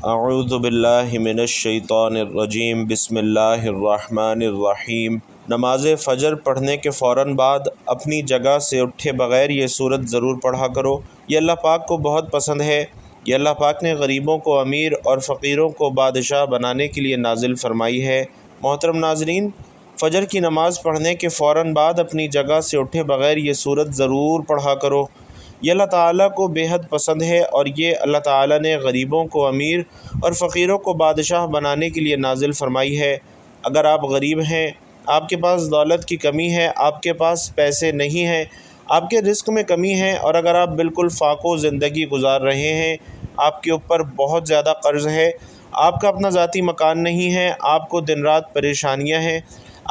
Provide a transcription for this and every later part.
اعوذ باللہ من الشیطان الرجیم بسم اللہ الرحمن الرحیم۔ نماز فجر پڑھنے کے فوراً بعد اپنی جگہ سے اٹھے بغیر یہ سورت ضرور پڑھا کرو۔ یہ اللہ پاک کو بہت پسند ہے۔ یہ اللہ پاک نے غریبوں کو امیر اور فقیروں کو بادشاہ بنانے کے لیے نازل فرمائی ہے۔ محترم ناظرین، فجر کی نماز پڑھنے کے فوراً بعد اپنی جگہ سے اٹھے بغیر یہ سورت ضرور پڑھا کرو۔ یہ اللہ تعالیٰ کو بے حد پسند ہے اور یہ اللہ تعالیٰ نے غریبوں کو امیر اور فقیروں کو بادشاہ بنانے کے لیے نازل فرمائی ہے۔ اگر آپ غریب ہیں، آپ کے پاس دولت کی کمی ہے، آپ کے پاس پیسے نہیں ہیں، آپ کے رزق میں کمی ہے، اور اگر آپ بالکل فاقو زندگی گزار رہے ہیں، آپ کے اوپر بہت زیادہ قرض ہے، آپ کا اپنا ذاتی مکان نہیں ہے، آپ کو دن رات پریشانیاں ہیں،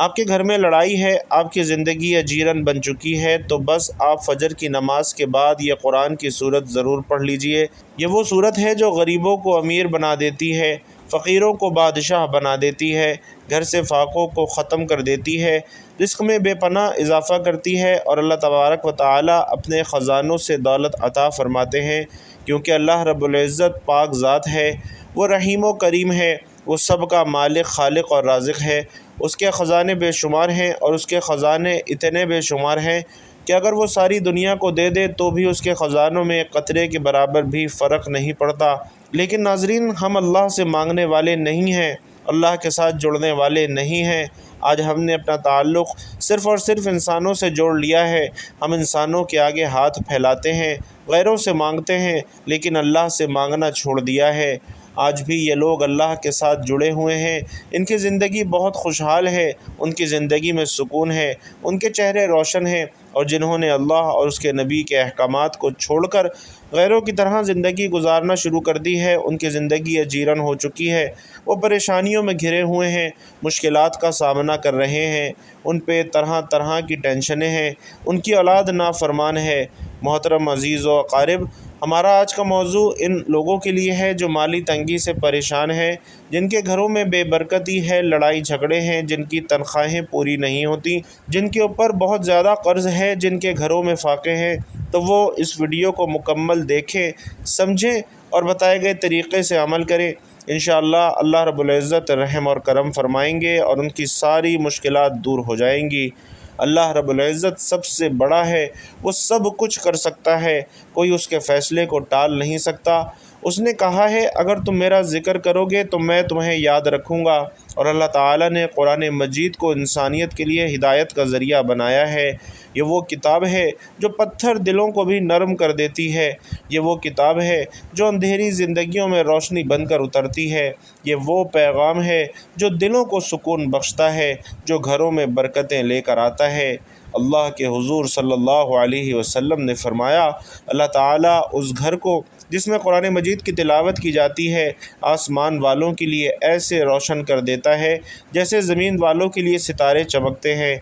آپ کے گھر میں لڑائی ہے، آپ کی زندگی اجیرن بن چکی ہے، تو بس آپ فجر کی نماز کے بعد یہ قرآن کی سورت ضرور پڑھ لیجئے۔ یہ وہ سورت ہے جو غریبوں کو امیر بنا دیتی ہے، فقیروں کو بادشاہ بنا دیتی ہے، گھر سے فاقوں کو ختم کر دیتی ہے، رزق میں بے پناہ اضافہ کرتی ہے، اور اللہ تبارک و تعالی اپنے خزانوں سے دولت عطا فرماتے ہیں، کیونکہ اللہ رب العزت پاک ذات ہے، وہ رحیم و کریم ہے، وہ سب کا مالک، خالق اور رازق ہے۔ اس کے خزانے بے شمار ہیں، اور اس کے خزانے اتنے بے شمار ہیں کہ اگر وہ ساری دنیا کو دے دے تو بھی اس کے خزانوں میں قطرے کے برابر بھی فرق نہیں پڑتا۔ لیکن ناظرین، ہم اللہ سے مانگنے والے نہیں ہیں، اللہ کے ساتھ جڑنے والے نہیں ہیں۔ آج ہم نے اپنا تعلق صرف اور صرف انسانوں سے جوڑ لیا ہے۔ ہم انسانوں کے آگے ہاتھ پھیلاتے ہیں، غیروں سے مانگتے ہیں، لیکن اللہ سے مانگنا چھوڑ دیا ہے۔ آج بھی یہ لوگ اللہ کے ساتھ جڑے ہوئے ہیں، ان کی زندگی بہت خوشحال ہے، ان کی زندگی میں سکون ہے، ان کے چہرے روشن ہیں، اور جنہوں نے اللہ اور اس کے نبی کے احکامات کو چھوڑ کر غیروں کی طرح زندگی گزارنا شروع کر دی ہے، ان کی زندگی اجیرن ہو چکی ہے، وہ پریشانیوں میں گھرے ہوئے ہیں، مشکلات کا سامنا کر رہے ہیں، ان پہ طرح طرح کی ٹینشنیں ہیں، ان کی اولاد نافرمان ہے۔ محترم عزیز و اقارب، ہمارا آج کا موضوع ان لوگوں کے لیے ہے جو مالی تنگی سے پریشان ہیں، جن کے گھروں میں بے برکتی ہے، لڑائی جھگڑے ہیں، جن کی تنخواہیں پوری نہیں ہوتی، جن کے اوپر بہت زیادہ قرض ہے، جن کے گھروں میں فاقے ہیں۔ تو وہ اس ویڈیو کو مکمل دیکھیں، سمجھیں اور بتائے گئے طریقے سے عمل کریں۔ انشاءاللہ اللہ رب العزت رحم اور کرم فرمائیں گے اور ان کی ساری مشکلات دور ہو جائیں گی۔ اللہ رب العزت سب سے بڑا ہے، وہ سب کچھ کر سکتا ہے، کوئی اس کے فیصلے کو ٹال نہیں سکتا۔ اس نے کہا ہے، اگر تم میرا ذکر کرو گے تو میں تمہیں یاد رکھوں گا، اور اللہ تعالیٰ نے قرآن مجید کو انسانیت کے لیے ہدایت کا ذریعہ بنایا ہے۔ یہ وہ کتاب ہے جو پتھر دلوں کو بھی نرم کر دیتی ہے، یہ وہ کتاب ہے جو اندھیری زندگیوں میں روشنی بن کر اترتی ہے، یہ وہ پیغام ہے جو دلوں کو سکون بخشتا ہے، جو گھروں میں برکتیں لے کر آتا ہے۔ اللہ کے حضور صلی اللہ علیہ وسلم نے فرمایا، اللہ تعالیٰ اس گھر کو جس میں قرآن مجید کی تلاوت کی جاتی ہے، آسمان والوں کے لیے ایسے روشن کر دیتا ہے جیسے زمین والوں کے لیے ستارے چمکتے ہیں۔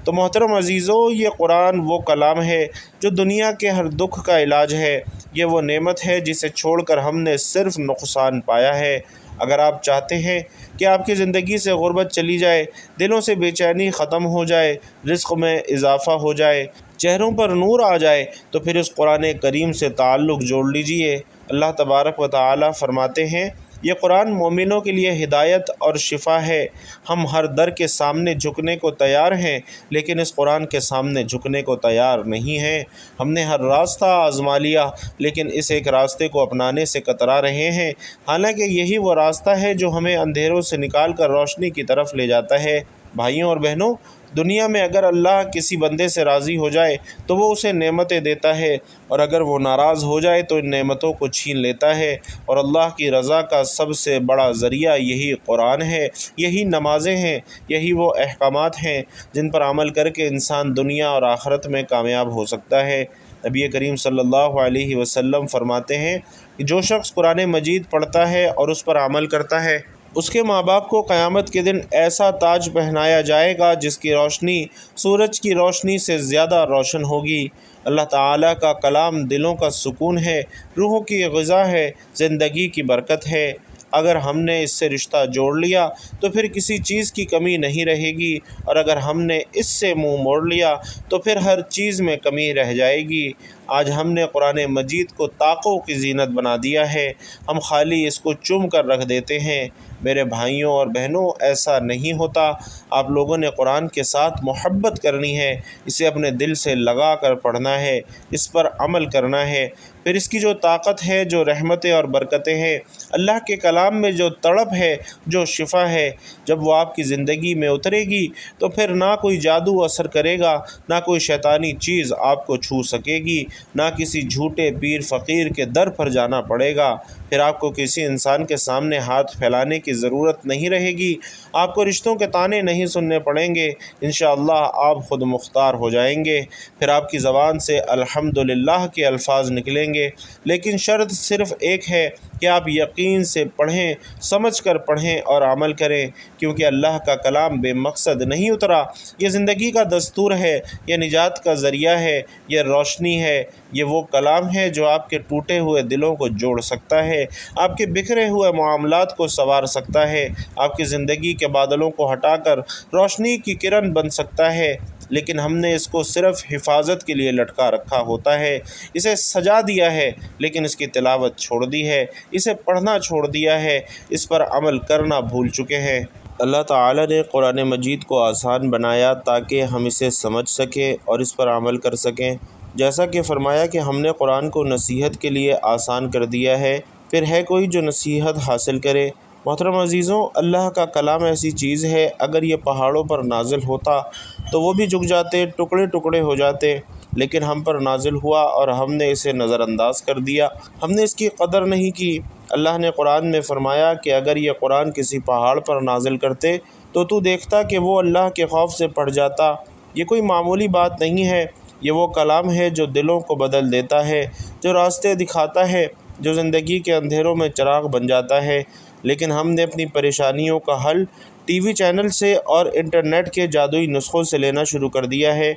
تو محترم عزیزو، یہ قرآن وہ کلام ہے جو دنیا کے ہر دکھ کا علاج ہے، یہ وہ نعمت ہے جسے چھوڑ کر ہم نے صرف نقصان پایا ہے۔ اگر آپ چاہتے ہیں کہ آپ کی زندگی سے غربت چلی جائے، دلوں سے بے چینی ختم ہو جائے، رزق میں اضافہ ہو جائے، چہروں پر نور آ جائے، تو پھر اس قرآن کریم سے تعلق جوڑ لیجئے۔ اللہ تبارک و تعالی فرماتے ہیں، یہ قرآن مومنوں کے لیے ہدایت اور شفا ہے۔ ہم ہر در کے سامنے جھکنے کو تیار ہیں، لیکن اس قرآن کے سامنے جھکنے کو تیار نہیں ہیں۔ ہم نے ہر راستہ آزما لیا، لیکن اس ایک راستے کو اپنانے سے کترا رہے ہیں، حالانکہ یہی وہ راستہ ہے جو ہمیں اندھیروں سے نکال کر روشنی کی طرف لے جاتا ہے۔ بھائیوں اور بہنوں، دنیا میں اگر اللہ کسی بندے سے راضی ہو جائے تو وہ اسے نعمتیں دیتا ہے، اور اگر وہ ناراض ہو جائے تو ان نعمتوں کو چھین لیتا ہے، اور اللہ کی رضا کا سب سے بڑا ذریعہ یہی قرآن ہے، یہی نمازیں ہیں، یہی وہ احکامات ہیں جن پر عمل کر کے انسان دنیا اور آخرت میں کامیاب ہو سکتا ہے۔ نبی کریم صلی اللہ علیہ وسلم فرماتے ہیں کہ جو شخص قرآن مجید پڑھتا ہے اور اس پر عمل کرتا ہے، اس کے ماں باپ کو قیامت کے دن ایسا تاج پہنایا جائے گا جس کی روشنی سورج کی روشنی سے زیادہ روشن ہوگی۔ اللہ تعالیٰ کا کلام دلوں کا سکون ہے، روحوں کی غذا ہے، زندگی کی برکت ہے۔ اگر ہم نے اس سے رشتہ جوڑ لیا تو پھر کسی چیز کی کمی نہیں رہے گی، اور اگر ہم نے اس سے منہ موڑ لیا تو پھر ہر چیز میں کمی رہ جائے گی۔ آج ہم نے قرآن مجید کو طاقوں کی زینت بنا دیا ہے، ہم خالی اس کو چوم کر رکھ دیتے ہیں۔ میرے بھائیوں اور بہنوں، ایسا نہیں ہوتا۔ آپ لوگوں نے قرآن کے ساتھ محبت کرنی ہے، اسے اپنے دل سے لگا کر پڑھنا ہے، اس پر عمل کرنا ہے۔ پھر اس کی جو طاقت ہے، جو رحمتیں اور برکتیں ہیں، اللہ کے کلام میں جو تڑپ ہے، جو شفا ہے، جب وہ آپ کی زندگی میں اترے گی تو پھر نہ کوئی جادو اثر کرے گا، نہ کوئی شیطانی چیز آپ کو چھو سکے گی، نہ کسی جھوٹے پیر فقیر کے در پر جانا پڑے گا۔ پھر آپ کو کسی انسان کے سامنے ہاتھ پھیلانے کی ضرورت نہیں رہے گی، آپ کو رشتوں کے طعنے نہیں سننے پڑیں گے، انشاءاللہ آپ خود مختار ہو جائیں گے۔ پھر آپ کی زبان سے الحمدللہ کے الفاظ نکلیں گے، لیکن شرط صرف ایک ہے کہ آپ یقین سے پڑھیں، سمجھ کر پڑھیں اور عمل کریں، کیونکہ اللہ کا کلام بے مقصد نہیں اترا۔ یہ زندگی کا دستور ہے، یہ نجات کا ذریعہ ہے، یہ روشنی ہے، یہ وہ کلام ہے جو آپ کے ٹوٹے ہوئے دلوں کو جوڑ سکتا ہے، آپ کے بکھرے ہوئے معاملات کو سنوار سکتا ہے، آپ کی زندگی کے بادلوں کو ہٹا کر روشنی کی کرن بن سکتا ہے۔ لیکن ہم نے اس کو صرف حفاظت کے لیے لٹکا رکھا ہوتا ہے، اسے سجا دیا ہے لیکن اس کی تلاوت چھوڑ دی ہے، اسے پڑھنا چھوڑ دیا ہے، اس پر عمل کرنا بھول چکے ہیں۔ اللہ تعالیٰ نے قرآن مجید کو آسان بنایا تاکہ ہم اسے سمجھ سکیں اور اس پر عمل کر سکیں۔ جیسا کہ فرمایا کہ ہم نے قرآن کو نصیحت کے لیے آسان کر دیا ہے، پھر ہے کوئی جو نصیحت حاصل کرے۔ محترم عزیزوں، اللہ کا کلام ایسی چیز ہے، اگر یہ پہاڑوں پر نازل ہوتا تو وہ بھی جھک جاتے، ٹکڑے ٹکڑے ہو جاتے، لیکن ہم پر نازل ہوا اور ہم نے اسے نظر انداز کر دیا، ہم نے اس کی قدر نہیں کی۔ اللہ نے قرآن میں فرمایا کہ اگر یہ قرآن کسی پہاڑ پر نازل کرتے تو دیکھتا کہ وہ اللہ کے خوف سے پڑ جاتا۔ یہ کوئی معمولی بات نہیں ہے، یہ وہ کلام ہے جو دلوں کو بدل دیتا ہے، جو راستے دکھاتا ہے، جو زندگی کے اندھیروں میں چراغ بن جاتا ہے۔ لیکن ہم نے اپنی پریشانیوں کا حل ٹی وی چینل سے اور انٹرنیٹ کے جادوئی نسخوں سے لینا شروع کر دیا ہے،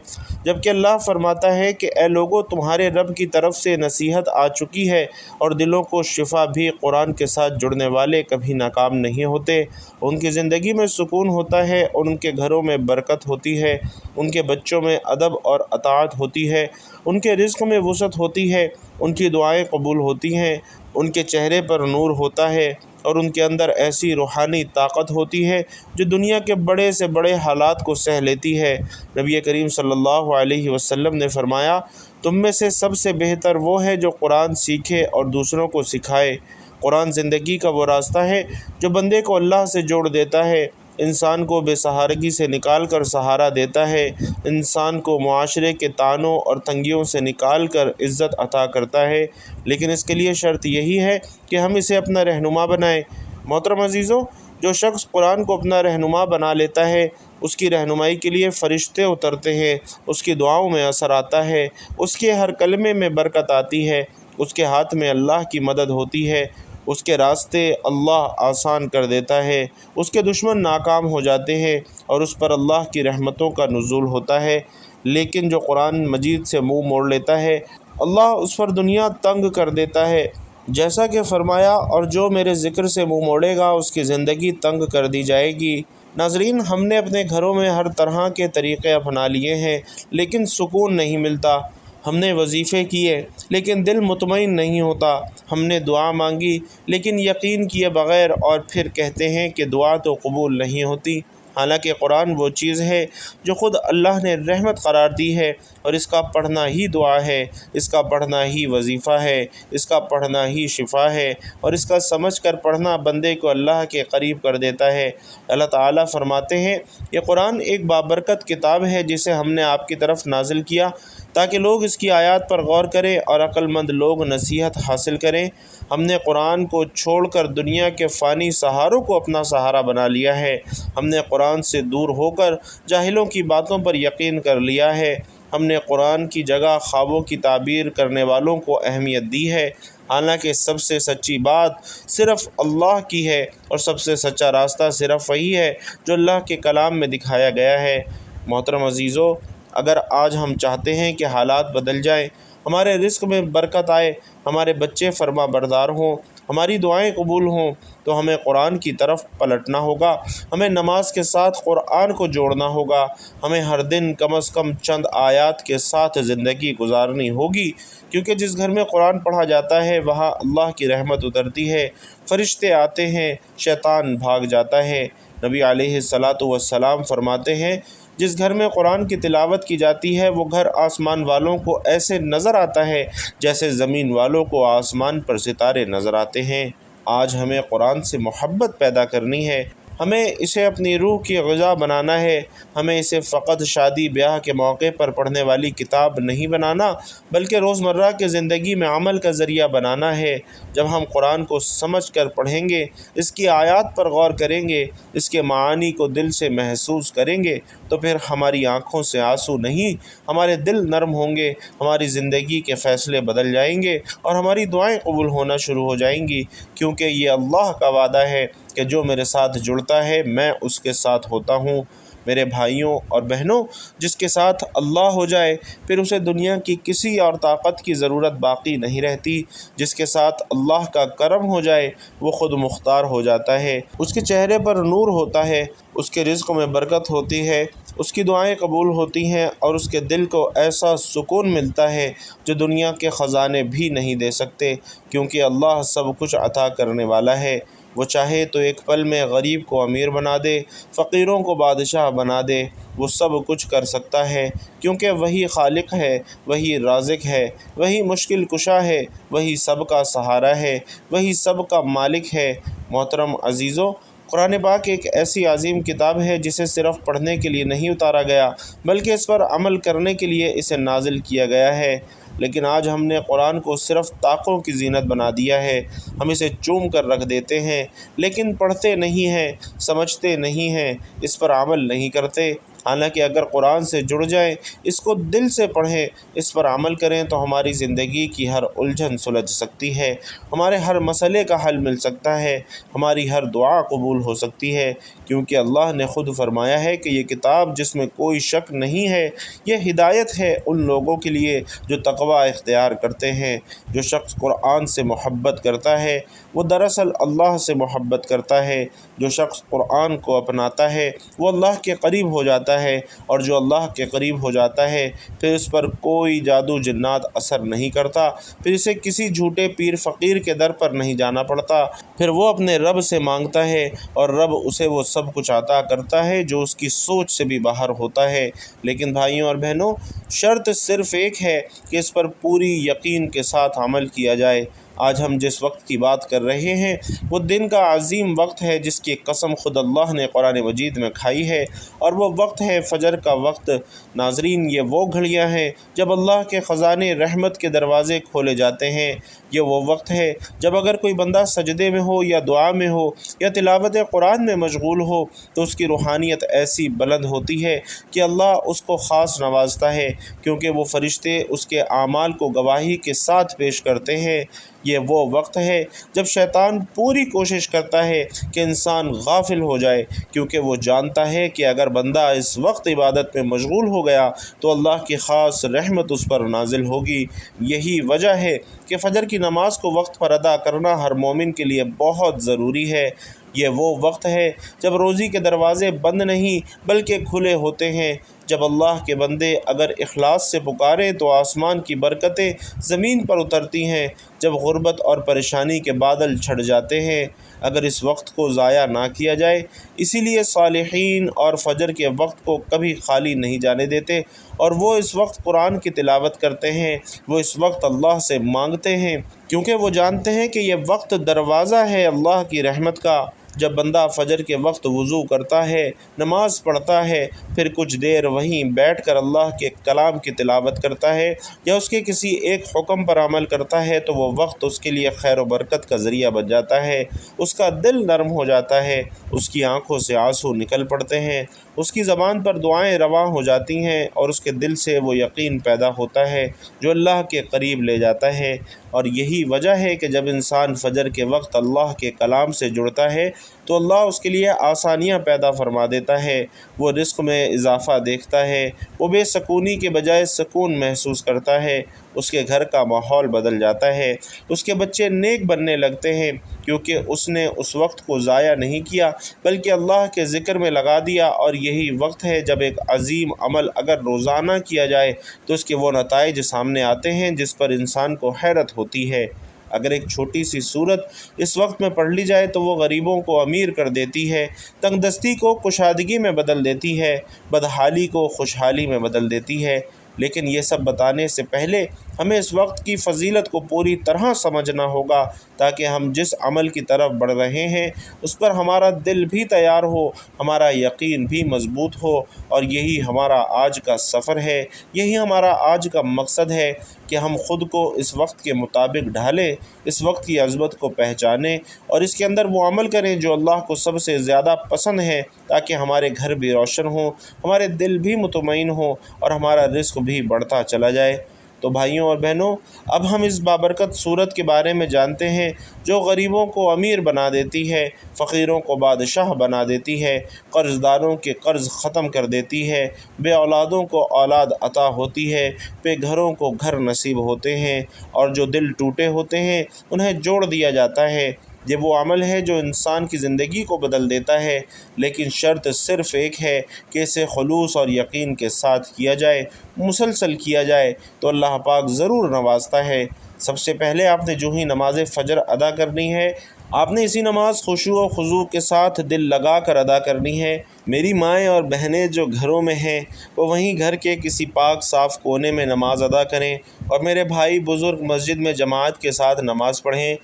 جبکہ اللہ فرماتا ہے کہ اے لوگو، تمہارے رب کی طرف سے نصیحت آ چکی ہے اور دلوں کو شفا بھی۔ قرآن کے ساتھ جڑنے والے کبھی ناکام نہیں ہوتے، ان کی زندگی میں سکون ہوتا ہے، ان کے گھروں میں برکت ہوتی ہے، ان کے بچوں میں ادب اور اطاعت ہوتی ہے، ان کے رزق میں وسعت ہوتی ہے، ان کی دعائیں قبول ہوتی ہیں، ان کے چہرے پر نور ہوتا ہے اور ان کے اندر ایسی روحانی طاقت ہوتی ہے جو دنیا کے بڑے سے بڑے حالات کو سہ لیتی ہے۔ نبی کریم صلی اللہ علیہ وسلم نے فرمایا، تم میں سے سب سے بہتر وہ ہے جو قرآن سیکھے اور دوسروں کو سکھائے۔ قرآن زندگی کا وہ راستہ ہے جو بندے کو اللہ سے جوڑ دیتا ہے، انسان کو بے سہارگی سے نکال کر سہارا دیتا ہے، انسان کو معاشرے کے طعنوں اور تنگیوں سے نکال کر عزت عطا کرتا ہے، لیکن اس کے لیے شرط یہی ہے کہ ہم اسے اپنا رہنما بنائیں۔ محترم عزیزوں، جو شخص قرآن کو اپنا رہنما بنا لیتا ہے، اس کی رہنمائی کے لیے فرشتے اترتے ہیں، اس کی دعاؤں میں اثر آتا ہے، اس کے ہر کلمے میں برکت آتی ہے، اس کے ہاتھ میں اللہ کی مدد ہوتی ہے، اس کے راستے اللہ آسان کر دیتا ہے، اس کے دشمن ناکام ہو جاتے ہیں اور اس پر اللہ کی رحمتوں کا نزول ہوتا ہے۔ لیکن جو قرآن مجید سے منہ موڑ لیتا ہے، اللہ اس پر دنیا تنگ کر دیتا ہے، جیسا کہ فرمایا، اور جو میرے ذکر سے منہ موڑے گا اس کی زندگی تنگ کر دی جائے گی۔ ناظرین، ہم نے اپنے گھروں میں ہر طرح کے طریقے اپنا لیے ہیں لیکن سکون نہیں ملتا، ہم نے وظیفے کیے لیکن دل مطمئن نہیں ہوتا، ہم نے دعا مانگی لیکن یقین کیے بغیر، اور پھر کہتے ہیں کہ دعا تو قبول نہیں ہوتی، حالانکہ قرآن وہ چیز ہے جو خود اللہ نے رحمت قرار دی ہے، اور اس کا پڑھنا ہی دعا ہے، اس کا پڑھنا ہی وظیفہ ہے، اس کا پڑھنا ہی شفا ہے، اور اس کا سمجھ کر پڑھنا بندے کو اللہ کے قریب کر دیتا ہے۔ اللہ تعالیٰ فرماتے ہیں، یہ قرآن ایک بابرکت کتاب ہے جسے ہم نے آپ کی طرف نازل کیا تاکہ لوگ اس کی آیات پر غور کریں اور عقل مند لوگ نصیحت حاصل کریں۔ ہم نے قرآن کو چھوڑ کر دنیا کے فانی سہاروں کو اپنا سہارا بنا لیا ہے، ہم نے قرآن سے دور ہو کر جاہلوں کی باتوں پر یقین کر لیا ہے، ہم نے قرآن کی جگہ خوابوں کی تعبیر کرنے والوں کو اہمیت دی ہے، حالانکہ سب سے سچی بات صرف اللہ کی ہے اور سب سے سچا راستہ صرف وہی ہے جو اللہ کے کلام میں دکھایا گیا ہے۔ محترم عزیزو، اگر آج ہم چاہتے ہیں کہ حالات بدل جائیں، ہمارے رزق میں برکت آئے، ہمارے بچے فرما بردار ہوں، ہماری دعائیں قبول ہوں تو ہمیں قرآن کی طرف پلٹنا ہوگا، ہمیں نماز کے ساتھ قرآن کو جوڑنا ہوگا، ہمیں ہر دن کم از کم چند آیات کے ساتھ زندگی گزارنی ہوگی، کیونکہ جس گھر میں قرآن پڑھا جاتا ہے وہاں اللہ کی رحمت اترتی ہے، فرشتے آتے ہیں، شیطان بھاگ جاتا ہے۔ نبی علیہ الصلاۃ والسلام فرماتے ہیں جس گھر میں قرآن کی تلاوت کی جاتی ہے وہ گھر آسمان والوں کو ایسے نظر آتا ہے جیسے زمین والوں کو آسمان پر ستارے نظر آتے ہیں۔ آج ہمیں قرآن سے محبت پیدا کرنی ہے، ہمیں اسے اپنی روح کی غذا بنانا ہے، ہمیں اسے فقط شادی بیاہ کے موقع پر پڑھنے والی کتاب نہیں بنانا بلکہ روزمرہ کی زندگی میں عمل کا ذریعہ بنانا ہے۔ جب ہم قرآن کو سمجھ کر پڑھیں گے، اس کی آیات پر غور کریں گے، اس کے معانی کو دل سے محسوس کریں گے تو پھر ہماری آنکھوں سے آنسو نہیں، ہمارے دل نرم ہوں گے، ہماری زندگی کے فیصلے بدل جائیں گے اور ہماری دعائیں قبول ہونا شروع ہو جائیں گی، کیونکہ یہ اللہ کا وعدہ ہے کہ جو میرے ساتھ جڑتا ہے میں اس کے ساتھ ہوتا ہوں۔ میرے بھائیوں اور بہنوں، جس کے ساتھ اللہ ہو جائے پھر اسے دنیا کی کسی اور طاقت کی ضرورت باقی نہیں رہتی۔ جس کے ساتھ اللہ کا کرم ہو جائے وہ خود مختار ہو جاتا ہے، اس کے چہرے پر نور ہوتا ہے، اس کے رزق میں برکت ہوتی ہے، اس کی دعائیں قبول ہوتی ہیں اور اس کے دل کو ایسا سکون ملتا ہے جو دنیا کے خزانے بھی نہیں دے سکتے، کیونکہ اللہ سب کچھ عطا کرنے والا ہے۔ وہ چاہے تو ایک پل میں غریب کو امیر بنا دے، فقیروں کو بادشاہ بنا دے، وہ سب کچھ کر سکتا ہے، کیونکہ وہی خالق ہے، وہی رازق ہے، وہی مشکل کشا ہے، وہی سب کا سہارا ہے، وہی سب کا مالک ہے۔ محترم عزیزوں، قرآن پاک ایک ایسی عظیم کتاب ہے جسے صرف پڑھنے کے لیے نہیں اتارا گیا بلکہ اس پر عمل کرنے کے لیے اسے نازل کیا گیا ہے، لیکن آج ہم نے قرآن کو صرف طاقوں کی زینت بنا دیا ہے۔ ہم اسے چوم کر رکھ دیتے ہیں لیکن پڑھتے نہیں ہیں، سمجھتے نہیں ہیں، اس پر عمل نہیں کرتے۔ حالانکہ اگر قرآن سے جڑ جائیں، اس کو دل سے پڑھیں، اس پر عمل کریں تو ہماری زندگی کی ہر الجھن سلجھ سکتی ہے، ہمارے ہر مسئلے کا حل مل سکتا ہے، ہماری ہر دعا قبول ہو سکتی ہے، کیونکہ اللہ نے خود فرمایا ہے کہ یہ کتاب جس میں کوئی شک نہیں ہے، یہ ہدایت ہے ان لوگوں کے لیے جو تقوی اختیار کرتے ہیں۔ جو شخص قرآن سے محبت کرتا ہے وہ دراصل اللہ سے محبت کرتا ہے۔ جو شخص قرآن کو اپناتا ہے وہ اللہ کے قریب ہو جاتا ہے، اور جو اللہ کے قریب ہو جاتا ہے پھر اس پر کوئی جادو جنات اثر نہیں کرتا، پھر اسے کسی جھوٹے پیر فقیر کے در پر نہیں جانا پڑتا، پھر وہ اپنے رب سے مانگتا ہے اور رب اسے وہ سب کچھ عطا کرتا ہے جو اس کی سوچ سے بھی باہر ہوتا ہے۔ لیکن بھائیوں اور بہنوں، شرط صرف ایک ہے کہ اس پر پوری یقین کے ساتھ عمل کیا جائے۔ آج ہم جس وقت کی بات کر رہے ہیں وہ دن کا عظیم وقت ہے جس کی قسم خود اللہ نے قرآن مجید میں کھائی ہے، اور وہ وقت ہے فجر کا وقت۔ ناظرین، یہ وہ گھڑیاں ہیں جب اللہ کے خزانے رحمت کے دروازے کھولے جاتے ہیں۔ یہ وہ وقت ہے جب اگر کوئی بندہ سجدے میں ہو یا دعا میں ہو یا تلاوت قرآن میں مشغول ہو تو اس کی روحانیت ایسی بلند ہوتی ہے کہ اللہ اس کو خاص نوازتا ہے، کیونکہ وہ فرشتے اس کے اعمال کو گواہی کے ساتھ پیش کرتے ہیں۔ یہ وہ وقت ہے جب شیطان پوری کوشش کرتا ہے کہ انسان غافل ہو جائے، کیونکہ وہ جانتا ہے کہ اگر بندہ اس وقت عبادت میں مشغول ہو گیا تو اللہ کی خاص رحمت اس پر نازل ہوگی۔ یہی وجہ ہے کہ فجر کی نماز کو وقت پر ادا کرنا ہر مومن کے لیے بہت ضروری ہے۔ یہ وہ وقت ہے جب روزی کے دروازے بند نہیں بلکہ کھلے ہوتے ہیں۔ جب اللہ کے بندے اگر اخلاص سے پکاریں تو آسمان کی برکتیں زمین پر اترتی ہیں۔ جب غربت اور پریشانی کے بادل چھٹ جاتے ہیں، اگر اس وقت کو ضائع نہ کیا جائے، اسی لیے صالحین اور فجر کے وقت کو کبھی خالی نہیں جانے دیتے، اور وہ اس وقت قرآن کی تلاوت کرتے ہیں، وہ اس وقت اللہ سے مانگتے ہیں، کیونکہ وہ جانتے ہیں کہ یہ وقت دروازہ ہے اللہ کی رحمت کا۔ جب بندہ فجر کے وقت وضو کرتا ہے، نماز پڑھتا ہے، پھر کچھ دیر وہیں بیٹھ کر اللہ کے کلام کی تلاوت کرتا ہے یا اس کے کسی ایک حکم پر عمل کرتا ہے تو وہ وقت اس کے لیے خیر و برکت کا ذریعہ بن جاتا ہے۔ اس کا دل نرم ہو جاتا ہے، اس کی آنکھوں سے آنسو نکل پڑتے ہیں، اس کی زبان پر دعائیں رواں ہو جاتی ہیں، اور اس کے دل سے وہ یقین پیدا ہوتا ہے جو اللہ کے قریب لے جاتا ہے۔ اور یہی وجہ ہے کہ جب انسان فجر کے وقت اللہ کے کلام سے جڑتا ہے تو اللہ اس کے لیے آسانیاں پیدا فرما دیتا ہے، وہ رزق میں اضافہ دیکھتا ہے، وہ بے سکونی کے بجائے سکون محسوس کرتا ہے، اس کے گھر کا ماحول بدل جاتا ہے، اس کے بچے نیک بننے لگتے ہیں، کیونکہ اس نے اس وقت کو ضائع نہیں کیا بلکہ اللہ کے ذکر میں لگا دیا۔ اور یہی وقت ہے جب ایک عظیم عمل اگر روزانہ کیا جائے تو اس کے وہ نتائج سامنے آتے ہیں جس پر انسان کو حیرت ہوتی ہے۔ اگر ایک چھوٹی سی سورت اس وقت میں پڑھ لی جائے تو وہ غریبوں کو امیر کر دیتی ہے، تنگ دستی کو کشادگی میں بدل دیتی ہے، بدحالی کو خوشحالی میں بدل دیتی ہے۔ لیکن یہ سب بتانے سے پہلے ہمیں اس وقت کی فضیلت کو پوری طرح سمجھنا ہوگا، تاکہ ہم جس عمل کی طرف بڑھ رہے ہیں اس پر ہمارا دل بھی تیار ہو، ہمارا یقین بھی مضبوط ہو، اور یہی ہمارا آج کا سفر ہے، یہی ہمارا آج کا مقصد ہے کہ ہم خود کو اس وقت کے مطابق ڈھالیں، اس وقت کی عظمت کو پہچانیں اور اس کے اندر وہ عمل کریں جو اللہ کو سب سے زیادہ پسند ہے، تاکہ ہمارے گھر بھی روشن ہوں، ہمارے دل بھی مطمئن ہوں اور ہمارا رزق بھی بڑھتا چلا جائے۔ تو بھائیوں اور بہنوں، اب ہم اس بابرکت صورت کے بارے میں جانتے ہیں جو غریبوں کو امیر بنا دیتی ہے، فقیروں کو بادشاہ بنا دیتی ہے، قرض داروں کے قرض ختم کر دیتی ہے، بے اولادوں کو اولاد عطا ہوتی ہے، بے گھروں کو گھر نصیب ہوتے ہیں، اور جو دل ٹوٹے ہوتے ہیں انہیں جوڑ دیا جاتا ہے۔ یہ وہ عمل ہے جو انسان کی زندگی کو بدل دیتا ہے، لیکن شرط صرف ایک ہے کہ اسے خلوص اور یقین کے ساتھ کیا جائے، مسلسل کیا جائے تو اللہ پاک ضرور نوازتا ہے۔ سب سے پہلے آپ نے جو ہی نماز فجر ادا کرنی ہے، آپ نے اسی نماز خشوع و خضوع کے ساتھ دل لگا کر ادا کرنی ہے۔ میری مائیں اور بہنیں جو گھروں میں ہیں وہ وہیں گھر کے کسی پاک صاف کونے میں نماز ادا کریں، اور میرے بھائی بزرگ مسجد میں جماعت کے ساتھ نماز پڑھیں۔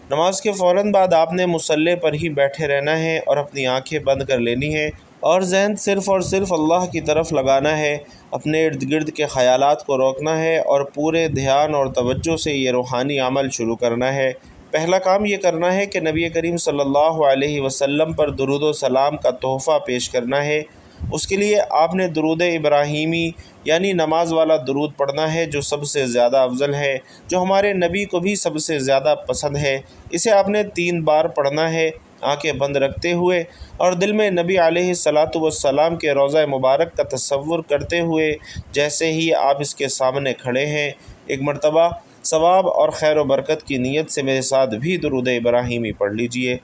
نماز کے فوراً بعد آپ نے مصلی پر ہی بیٹھے رہنا ہے اور اپنی آنکھیں بند کر لینی ہیں، اور ذہن صرف اور صرف اللہ کی طرف لگانا ہے، اپنے ارد گرد کے خیالات کو روکنا ہے اور پورے دھیان اور توجہ سے یہ روحانی عمل شروع کرنا ہے۔ پہلا کام یہ کرنا ہے کہ نبی کریم صلی اللہ علیہ وسلم پر درود و سلام کا تحفہ پیش کرنا ہے۔ اس کے لیے آپ نے درود ابراہیمی یعنی نماز والا درود پڑھنا ہے جو سب سے زیادہ افضل ہے، جو ہمارے نبی کو بھی سب سے زیادہ پسند ہے۔ اسے آپ نے 3 بار پڑھنا ہے، آنکھیں بند رکھتے ہوئے، اور دل میں نبی علیہ السلام کے روضہ مبارک کا تصور کرتے ہوئے جیسے ہی آپ اس کے سامنے کھڑے ہیں۔ ایک مرتبہ ثواب اور خیر و برکت کی نیت سے میرے ساتھ بھی درود ابراہیمی پڑھ لیجئے۔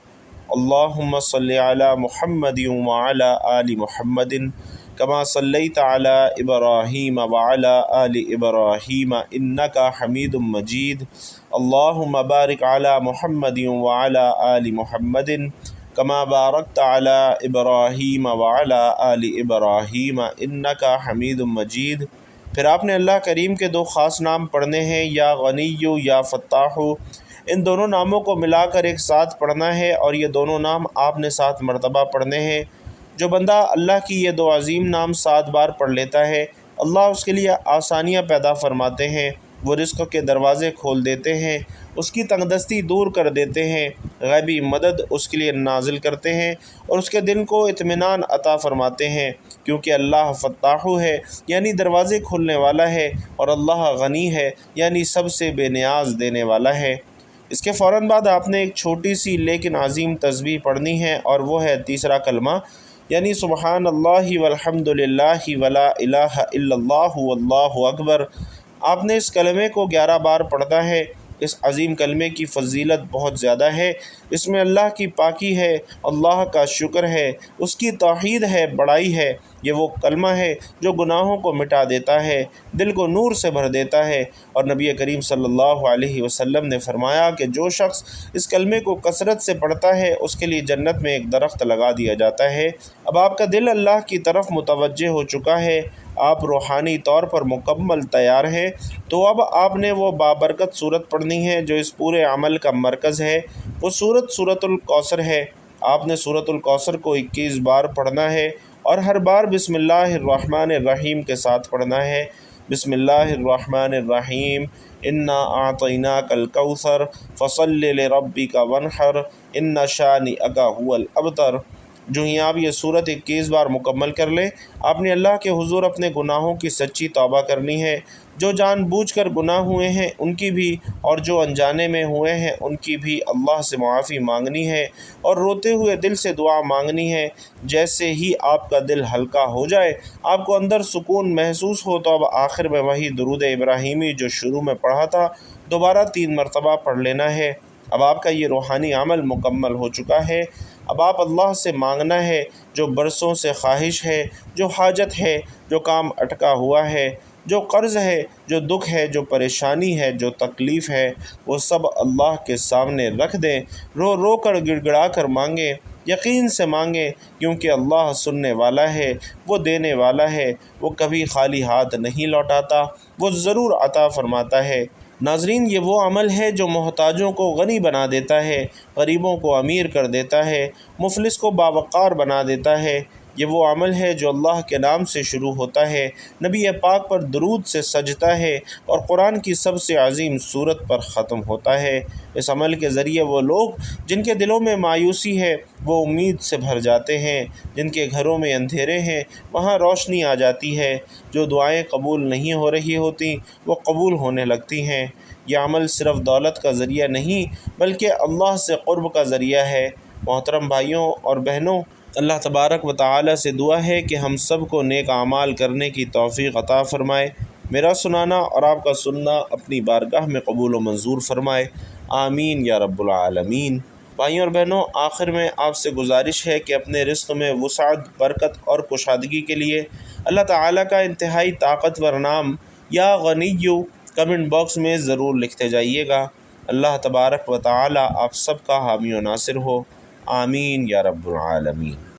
اللہم صلی علی محمد وعلی آل محمد کما صلیت علی ابراہیم وعلی آل ابراہیم انک حمید مجید۔ اللہم بارک علی محمد وعلی آل محمد کما بارکت علی ابراہیم وعلی آل ابراہیم انک حمید مجید۔ پھر آپ نے اللہ کریم کے 2 خاص نام پڑھنے ہیں، یا غنی یا فتاح۔ ان دونوں ناموں کو ملا کر ایک ساتھ پڑھنا ہے، اور یہ دونوں نام آپ نے 7 مرتبہ پڑھنے ہیں۔ جو بندہ اللہ کی یہ 2 عظیم نام 7 بار پڑھ لیتا ہے، اللہ اس کے لیے آسانیاں پیدا فرماتے ہیں، وہ رزق کے دروازے کھول دیتے ہیں، اس کی تنگ دستی دور کر دیتے ہیں، غیبی مدد اس کے لیے نازل کرتے ہیں، اور اس کے دل کو اطمینان عطا فرماتے ہیں، کیونکہ اللہ فتاح ہے یعنی دروازے کھولنے والا ہے، اور اللہ غنی ہے یعنی سب سے بے نیاز دینے والا ہے۔ اس کے فوراً بعد آپ نے ایک چھوٹی سی لیکن عظیم تسبیح پڑھنی ہے، اور وہ ہے تیسرا کلمہ، یعنی سبحان اللہ والحمد للہ ولا الہ الا اللہ واللہ اکبر۔ آپ نے اس کلمے کو 11 بار پڑھنا ہے۔ اس عظیم کلمے کی فضیلت بہت زیادہ ہے، اس میں اللہ کی پاکی ہے، اللہ کا شکر ہے، اس کی توحید ہے، بڑائی ہے۔ یہ وہ کلمہ ہے جو گناہوں کو مٹا دیتا ہے، دل کو نور سے بھر دیتا ہے، اور نبی کریم صلی اللہ علیہ وسلم نے فرمایا کہ جو شخص اس کلمے کو کثرت سے پڑھتا ہے اس کے لیے جنت میں ایک درخت لگا دیا جاتا ہے۔ اب آپ کا دل اللہ کی طرف متوجہ ہو چکا ہے، آپ روحانی طور پر مکمل تیار ہیں، تو اب آپ نے وہ بابرکت صورت پڑھنی ہے جو اس پورے عمل کا مرکز ہے۔ وہ سورۃ الکوثر ہے۔ آپ نے سورۃ الکوثر کو 21 بار پڑھنا ہے، اور ہر بار بسم اللہ الرحمن الرحیم کے ساتھ پڑھنا ہے۔ بسم اللہ الرحمن الرحیم، انا اعطیناک الکوثر فصل لربک وانحر ان شانئک ھو الابتر۔ جو ہی آپ یہ صورت 21 بار مکمل کر لیں، آپ نے اللہ کے حضور اپنے گناہوں کی سچی توبہ کرنی ہے۔ جو جان بوجھ کر گناہ ہوئے ہیں ان کی بھی، اور جو انجانے میں ہوئے ہیں ان کی بھی اللہ سے معافی مانگنی ہے، اور روتے ہوئے دل سے دعا مانگنی ہے۔ جیسے ہی آپ کا دل ہلکا ہو جائے، آپ کو اندر سکون محسوس ہو، تو اب آخر میں وہی درود ابراہیمی جو شروع میں پڑھا تھا دوبارہ 3 مرتبہ پڑھ لینا ہے۔ اب آپ کا یہ روحانی عمل مکمل ہو چکا ہے۔ اب آپ اللہ سے مانگنا ہے جو برسوں سے خواہش ہے، جو حاجت ہے، جو کام اٹکا ہوا ہے، جو قرض ہے، جو دکھ ہے، جو پریشانی ہے، جو تکلیف ہے، وہ سب اللہ کے سامنے رکھ دیں۔ رو رو کر گڑ گڑا کر مانگیں، یقین سے مانگیں، کیونکہ اللہ سننے والا ہے، وہ دینے والا ہے، وہ کبھی خالی ہاتھ نہیں لوٹاتا، وہ ضرور عطا فرماتا ہے۔ ناظرین، یہ وہ عمل ہے جو محتاجوں کو غنی بنا دیتا ہے، غریبوں کو امیر کر دیتا ہے، مفلس کو باوقار بنا دیتا ہے۔ یہ وہ عمل ہے جو اللہ کے نام سے شروع ہوتا ہے، نبی پاک پر درود سے سجتا ہے، اور قرآن کی سب سے عظیم سورت پر ختم ہوتا ہے۔ اس عمل کے ذریعے وہ لوگ جن کے دلوں میں مایوسی ہے وہ امید سے بھر جاتے ہیں، جن کے گھروں میں اندھیرے ہیں وہاں روشنی آ جاتی ہے، جو دعائیں قبول نہیں ہو رہی ہوتی وہ قبول ہونے لگتی ہیں۔ یہ عمل صرف دولت کا ذریعہ نہیں بلکہ اللہ سے قرب کا ذریعہ ہے۔ محترم بھائیوں اور بہنوں، اللہ تبارک و تعالی سے دعا ہے کہ ہم سب کو نیک اعمال کرنے کی توفیق عطا فرمائے۔ میرا سنانا اور آپ کا سننا اپنی بارگاہ میں قبول و منظور فرمائے، آمین یا رب العالمین۔ بھائیوں اور بہنوں، آخر میں آپ سے گزارش ہے کہ اپنے رزق میں وسعت، برکت اور کشادگی کے لیے اللہ تعالیٰ کا انتہائی طاقتور نام یا غنیّ کمنٹ باکس میں ضرور لکھتے جائیے گا۔ اللہ تبارک و تعالی آپ سب کا حامی و ناصر ہو، آمین یا رب العالمین۔